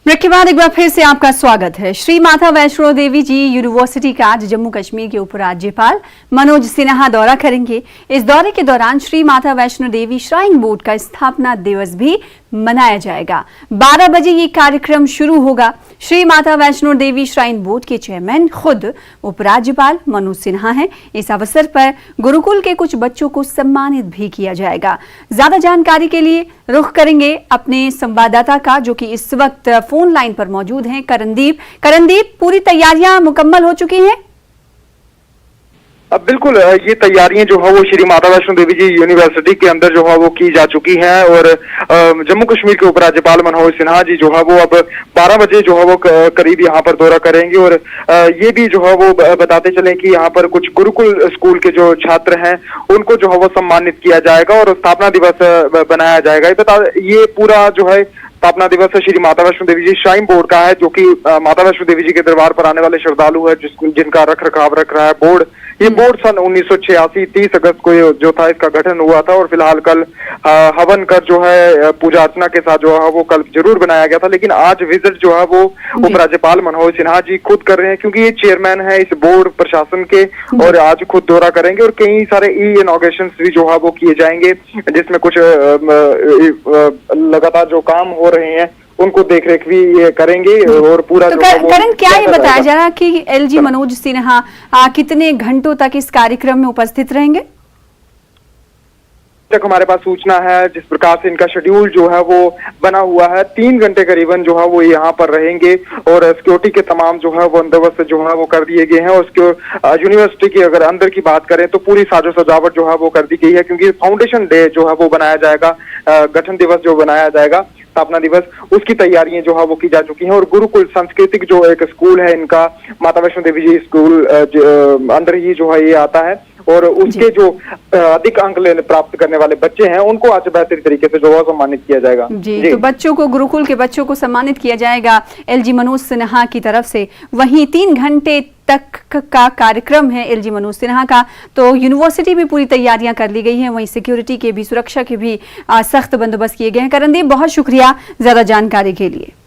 Break के बाद एक बार फिर से आपका स्वागत है। श्री माता वैष्णो देवी जी यूनिवर्सिटी का आज जम्मू कश्मीर के उपराज्यपाल मनोज सिन्हा दौरा करेंगे। इस दौरे के दौरान श्री माता वैष्णो देवी श्राइन बोर्ड का स्थापना दिवस भी मनाया जाएगा। 12 बजे ये कार्यक्रम शुरू होगा। श्री माता वैष्णो देवी श्राइन बोर्ड के चेयरमैन खुद उपराज्यपाल मनोज सिन्हा हैं। इस अवसर पर गुरुकुल के कुछ बच्चों को सम्मानित भी किया जाएगा। ज्यादा जानकारी के लिए रुख करेंगे अपने संवाददाता का, जो कि इस वक्त फोन लाइन पर मौजूद हैं, करणदीप, पूरी तैयारियां मुकम्मल हो चुकी हैं? अब बिल्कुल ये तैयारियां जो है वो श्री माता वैष्णो देवी जी यूनिवर्सिटी के अंदर जो है वो की जा चुकी हैं और जम्मू कश्मीर के उपराज्यपाल मनोज सिन्हा जी जो है वो अब 12 बजे जो है वो करीब यहाँ पर दौरा करेंगे। और ये भी जो है वो बताते चले कि यहाँ पर कुछ गुरुकुल स्कूल के जो छात्र हैं उनको जो है वो सम्मानित किया जाएगा और स्थापना दिवस बनाया जाएगा। ये पूरा जो है स्थापना दिवस श्री माता वैष्णो देवी जी श्राइन बोर्ड का है, जो कि माता वैष्णो देवी जी के दरबार पर आने वाले श्रद्धालु है जिनका रख रखाव रख रहा है बोर्ड। ये बोर्ड सन 1986 30 अगस्त को जो था इसका गठन हुआ था और फिलहाल कल हवन कर जो है पूजा अर्चना के साथ जो है वो कल जरूर बनाया गया था, लेकिन आज विजिट जो है वो उपराज्यपाल मनोज सिन्हा जी खुद कर रहे हैं क्योंकि ये चेयरमैन है इस बोर्ड प्रशासन के और आज खुद दौरा करेंगे और कई सारे इनॉग्रेशन भी जो है वो किए जाएंगे, जिसमें कुछ लगातार जो काम हो रहे हैं उनको देखरेख भी ये करेंगे और पूरा तो करण, क्या ये बताया जा रहा है कि एलजी मनोज सिन्हा कितने घंटों तक इस कार्यक्रम में उपस्थित रहेंगे? तक हमारे पास सूचना है जिस प्रकार से इनका शेड्यूल जो है वो बना हुआ है, 3 घंटे करीबन जो है वो यहाँ पर रहेंगे और सिक्योरिटी के तमाम जो है वो बंदोबस्त जो है वो कर दिए गए हैं। और उसके यूनिवर्सिटी की अगर अंदर की बात करें तो पूरी साजो सजावट जो है वो कर दी गई है क्योंकि फाउंडेशन डे जो है वो बनाया जाएगा, गठन दिवस जो बनाया जाएगा, स्थापना दिवस, उसकी तैयारियां जो है वो की जा चुकी हैं। और गुरुकुल सांस्कृतिक जो एक स्कूल है इनका, माता वैष्णो देवी जी स्कूल अंदर ही जो है ये आता है और उसके जो अधिक अंक प्राप्त करने वाले बच्चे हैं उनको आज बेहतर तरीके से जो है सम्मानित किया जाएगा। जी, तो बच्चों को, गुरुकुल के बच्चों को सम्मानित किया जाएगा एलजी मनोज सिन्हा की तरफ से। वहीं 3 घंटे तक का कार्यक्रम है एलजी मनोज सिन्हा का, तो यूनिवर्सिटी में पूरी तैयारियां कर ली गई हैं। वहीं सिक्योरिटी के भी, सुरक्षा के भी सख्त बंदोबस्त किए गए हैं। करणदीप, बहुत शुक्रिया ज्यादा जानकारी के लिए।